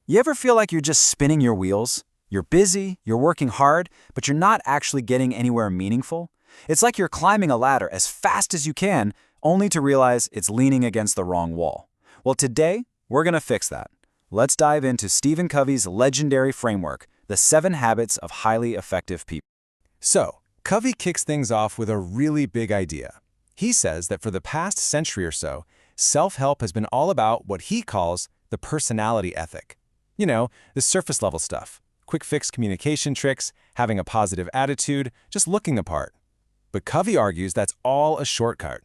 You ever feel like you're just spinning your wheels? You're busy, you're working hard, but you're not actually getting anywhere meaningful? It's like you're climbing a ladder as fast as you can, only to realize it's leaning against the wrong wall. Well, today, we're going to fix that. Let's dive into Stephen Covey's legendary framework, The 7 Habits of Highly Effective People. So, Covey kicks things off with a really big idea. He says that for the past century or so, self-help has been all about what he calls the personality ethic. You know, the surface-level stuff. Quick-fix communication tricks, having a positive attitude, just looking the part. But Covey argues that's all a shortcut.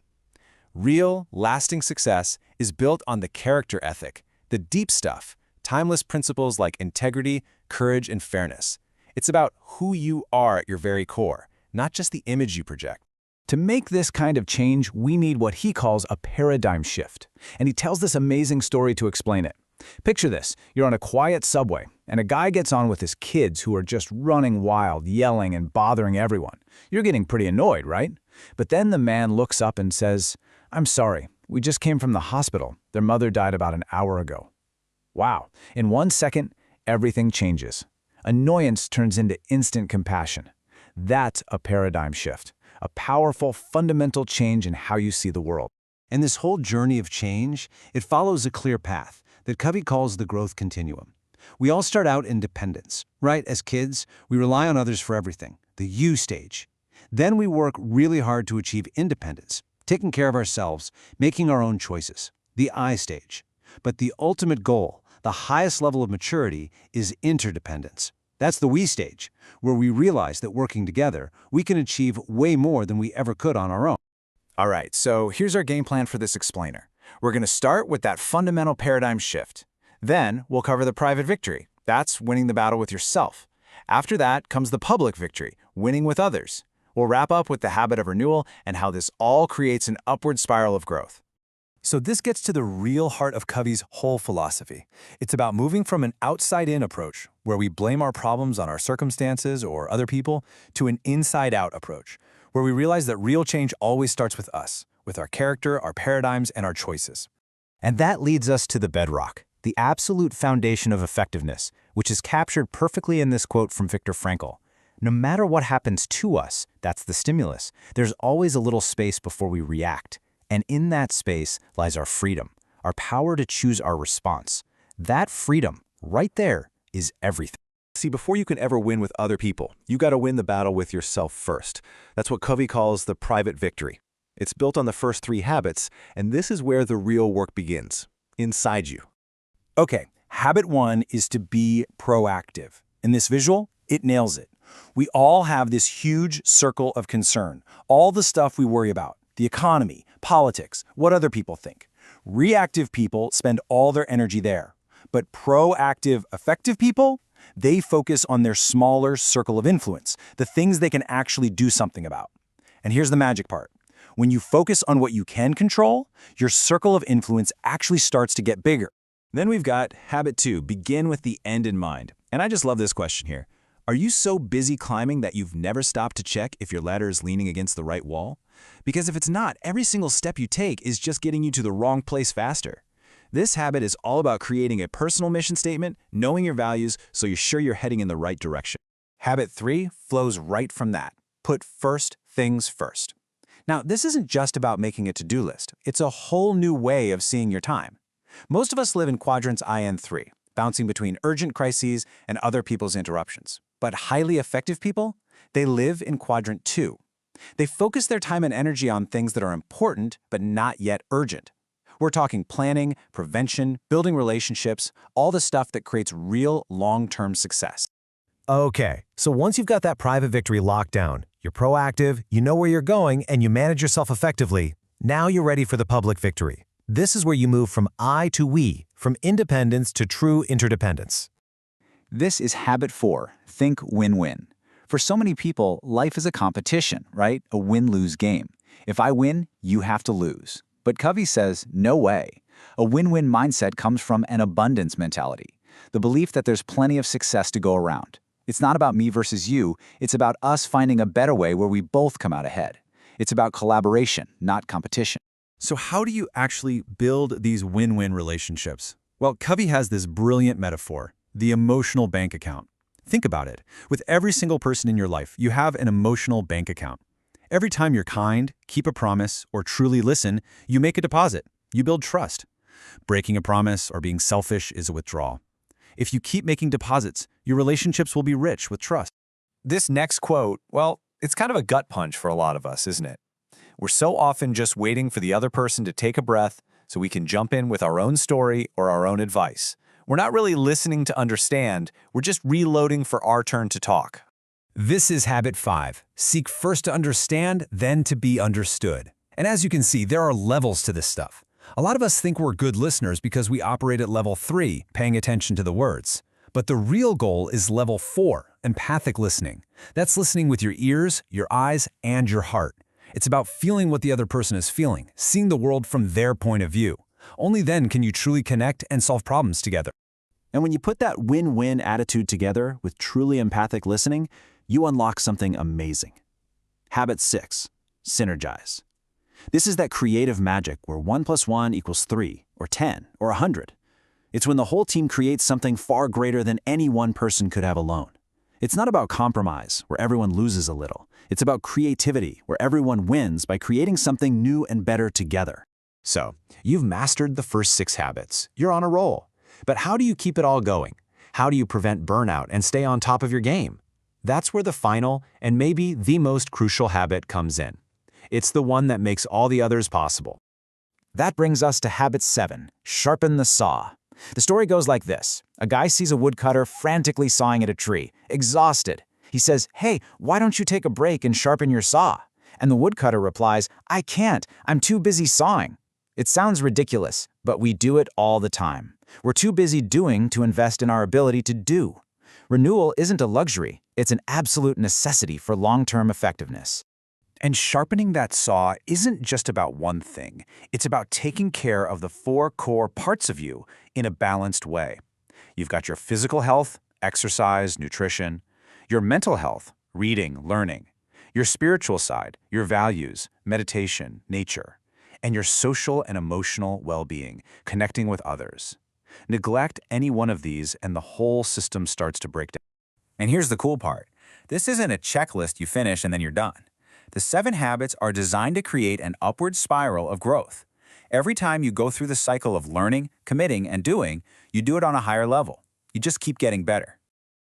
Real, lasting success is built on the character ethic, the deep stuff, timeless principles like integrity, courage, and fairness. It's about who you are at your very core, not just the image you project. To make this kind of change, we need what he calls a paradigm shift. And he tells this amazing story to explain it. Picture this, you're on a quiet subway, and a guy gets on with his kids who are just running wild, yelling and bothering everyone. You're getting pretty annoyed, right? But then the man looks up and says, "I'm sorry, we just came from the hospital. Their mother died about an hour ago." Wow, in 1 second, everything changes. Annoyance turns into instant compassion. That's a paradigm shift, a powerful, fundamental change in how you see the world. And this whole journey of change, it follows a clear path that Covey calls the growth continuum. We all start out in dependence, right? As kids, we rely on others for everything, the you stage. Then we work really hard to achieve independence, taking care of ourselves, making our own choices, the I stage. But the ultimate goal, the highest level of maturity, is interdependence. That's the we stage, where we realize that working together, we can achieve way more than we ever could on our own. All right, so here's our game plan for this explainer. We're going to start with that fundamental paradigm shift. Then we'll cover the private victory. That's winning the battle with yourself. After that comes the public victory, winning with others. We'll wrap up with the habit of renewal and how this all creates an upward spiral of growth. So this gets to the real heart of Covey's whole philosophy. It's about moving from an outside-in approach, where we blame our problems on our circumstances or other people, to an inside-out approach, where we realize that real change always starts with us, with our character, our paradigms, and our choices. And that leads us to the bedrock, the absolute foundation of effectiveness, which is captured perfectly in this quote from Viktor Frankl. No matter what happens to us, that's the stimulus, there's always a little space before we react. And in that space lies our freedom, our power to choose our response. That freedom, right there, is everything. See, before you can ever win with other people, you got to win the battle with yourself first. That's what Covey calls the private victory. It's built on the first 3 habits, and this is where the real work begins, inside you. Okay, habit 1 is to be proactive. In this visual, it nails it. We all have this huge circle of concern, all the stuff we worry about, the economy, politics, what other people think. Reactive people spend all their energy there. But proactive, effective people, they focus on their smaller circle of influence, the things they can actually do something about. And here's the magic part. When you focus on what you can control, your circle of influence actually starts to get bigger. Then we've got habit 2, begin with the end in mind. And I just love this question here. Are you so busy climbing that you've never stopped to check if your ladder is leaning against the right wall? Because if it's not, every single step you take is just getting you to the wrong place faster. This habit is all about creating a personal mission statement, knowing your values, so you're sure you're heading in the right direction. Habit 3 flows right from that. Put first things first. Now, this isn't just about making a to-do list. It's a whole new way of seeing your time. Most of us live in quadrants I and 3, bouncing between urgent crises and other people's interruptions. But highly effective people, they live in quadrant 2. They focus their time and energy on things that are important but not yet urgent. We're talking planning, prevention, building relationships, all the stuff that creates real long-term success. Okay, so once you've got that private victory locked down, you're proactive, you know where you're going, and you manage yourself effectively, now you're ready for the public victory. This is where you move from I to we, from independence to true interdependence. This is habit 4, think win-win. For so many people, life is a competition, right? A win-lose game. If I win, you have to lose. But Covey says, no way. A win-win mindset comes from an abundance mentality, the belief that there's plenty of success to go around. It's not about me versus you, it's about us finding a better way where we both come out ahead. It's about collaboration, not competition. So how do you actually build these win-win relationships? Well, Covey has this brilliant metaphor, the emotional bank account. Think about it. With every single person in your life, you have an emotional bank account. Every time you're kind, keep a promise, or truly listen, you make a deposit. You build trust. Breaking a promise or being selfish is a withdrawal. If you keep making deposits, your relationships will be rich with trust. This next quote, well, it's kind of a gut punch for a lot of us, isn't it? We're so often just waiting for the other person to take a breath so we can jump in with our own story or our own advice. We're not really listening to understand, we're just reloading for our turn to talk. This is habit 5. Seek first to understand, then to be understood. And as you can see, there are levels to this stuff. A lot of us think we're good listeners because we operate at level 3, paying attention to the words. But the real goal is level 4, empathic listening. That's listening with your ears, your eyes, and your heart. It's about feeling what the other person is feeling, seeing the world from their point of view. Only then can you truly connect and solve problems together. And when you put that win-win attitude together with truly empathic listening, you unlock something amazing. Habit 6, synergize. This is that creative magic where 1 + 1 = 3, or 10, or 100. It's when the whole team creates something far greater than any one person could have alone. It's not about compromise, where everyone loses a little. It's about creativity, where everyone wins by creating something new and better together. So, you've mastered the first 6 habits. You're on a roll. But how do you keep it all going? How do you prevent burnout and stay on top of your game? That's where the final, and maybe the most crucial habit comes in. It's the one that makes all the others possible. That brings us to habit 7, sharpen the saw. The story goes like this. A guy sees a woodcutter frantically sawing at a tree, exhausted. He says, "Hey, why don't you take a break and sharpen your saw?" And the woodcutter replies, "I can't, I'm too busy sawing." It sounds ridiculous, but we do it all the time. We're too busy doing to invest in our ability to do. Renewal isn't a luxury, it's an absolute necessity for long-term effectiveness. And sharpening that saw isn't just about one thing. It's about taking care of the 4 core parts of you in a balanced way. You've got your physical health, exercise, nutrition, your mental health, reading, learning, your spiritual side, your values, meditation, nature, and your social and emotional well-being, connecting with others. Neglect any one of these and the whole system starts to break down. And here's the cool part. This isn't a checklist you finish and then you're done. The 7 habits are designed to create an upward spiral of growth. Every time you go through the cycle of learning, committing, and doing, you do it on a higher level. You just keep getting better.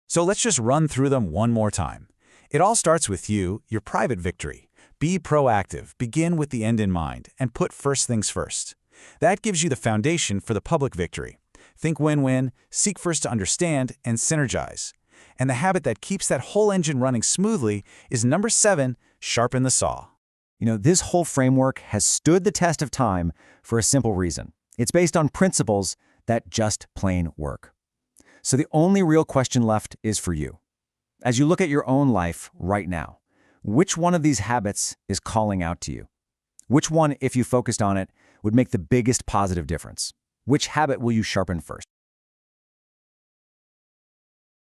So let's just run through them one more time. It all starts with you, your private victory. Be proactive, begin with the end in mind, and put first things first. That gives you the foundation for the public victory. Think win-win, seek first to understand, and synergize. And the habit that keeps that whole engine running smoothly is number 7, sharpen the saw. You know, this whole framework has stood the test of time for a simple reason. It's based on principles that just plain work. So the only real question left is for you. As you look at your own life right now, which one of these habits is calling out to you? Which one, if you focused on it, would make the biggest positive difference? Which habit will you sharpen first?